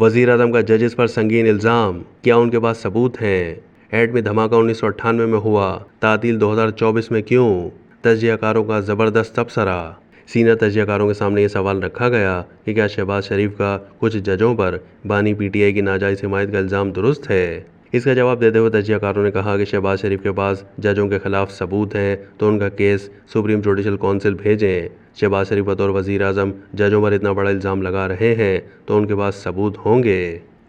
वजीर आजम का जजेस पर संगीन इल्जाम, क्या उनके पास सबूत हैं? एटमी धमाका 1998 में हुआ, तातील 2024 में क्यों? तजियाकारों का जबरदस्त तबसरा। सीनियर तजियाकारों के सामने ये सवाल रखा गया कि क्या शहबाज शरीफ का कुछ जजों पर बानी पीटीआई की नाजायज हिमायत का इल्ज़ाम दुरुस्त है। इसका जवाब देते हुए तजियाकारों ने कहा कि शहबाज शरीफ के पास जजों के खिलाफ सबूत हैं तो उनका केस सुप्रीम जुडिशल काउंसिल भेजें। शहबाज शरीफ बतौर वजीर आजम जजों पर इतना बड़ा इल्ज़ाम लगा रहे हैं तो उनके पास सबूत होंगे।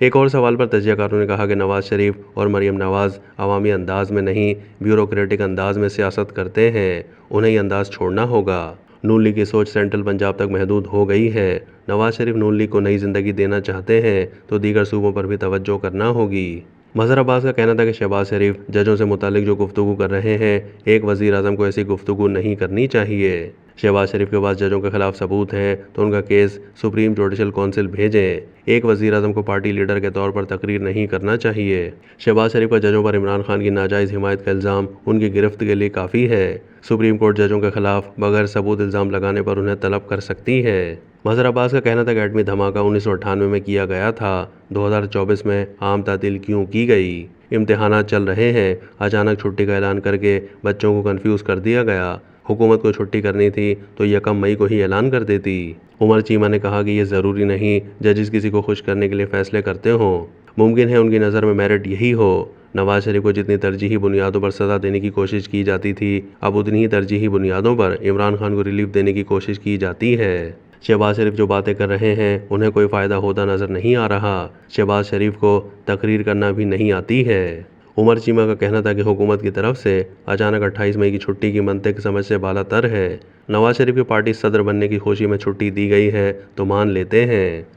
एक और सवाल पर तजियाकारों ने कहा कि नवाज शरीफ और मरीम नवाज अवामी अंदाज में नहीं, ब्यूरोक्रेटिक अंदाज में सियासत करते हैं, उन्हें ये अंदाज छोड़ना होगा। नून लीग की सोच सेंट्रल पंजाब तक महदूद हो गई है। नवाज शरीफ नून लीग को नई जिंदगी देना चाहते हैं तो दीगर सूबों पर भी तवज्जो करना होगी। मजहर अब्बास का कहना था कि शहबाज शरीफ जजों से मुतालिक जो गुफ्तगू कर रहे हैं, एक वजीर आजम को ऐसी गुफ्तगू नहीं करनी चाहिए। शहबाज शरीफ के पास जजों के खिलाफ सबूत हैं तो उनका केस सुप्रीम जुडिशल काउंसिल भेजें। एक वजीर आजम को पार्टी लीडर के तौर पर तकरीर नहीं करना चाहिए। शहबाज शरीफ का जजों पर इमरान खान की नाजायज हिमायत का इल्ज़ाम उनकी गिरफ्त के लिए काफ़ी है। सुप्रीम कोर्ट जजों के खिलाफ बगैर सबूत इल्ज़ाम लगाने पर उन्हें तलब कर सकती है। मजहर अब्बास का कहना था कि एटमी धमाका 1998 में किया गया था, 2024 में आम तातील क्यों की गई? इम्तिहानात चल रहे हैं, अचानक छुट्टी का ऐलान करके बच्चों को कंफ्यूज कर दिया गया। हुकूमत को छुट्टी करनी थी तो 1 मई को ही ऐलान कर देती। उमर चीमा ने कहा कि ये ज़रूरी नहीं जजेस किसी को खुश करने के लिए फैसले करते हों, मुमकिन है उनकी नज़र में मेरिट यही हो। नवाज शरीफ को जितनी तरजीही बुनियादों पर सज़ा देने की कोशिश की जाती थी, अब उतनी ही तरजीही बुनियादों पर इमरान खान को रिलीफ देने की कोशिश की जाती है। शहबाज शरीफ जो बातें कर रहे हैं उन्हें कोई फ़ायदा होता नज़र नहीं आ रहा। शहबाज शरीफ को तकरीर करना भी नहीं आती है। उमर चीमा का कहना था कि हुकूमत की तरफ से अचानक 28 मई की छुट्टी की मंतक समझ से बालातर है। नवाज शरीफ की पार्टी सदर बनने की खुशी में छुट्टी दी गई है तो मान लेते हैं।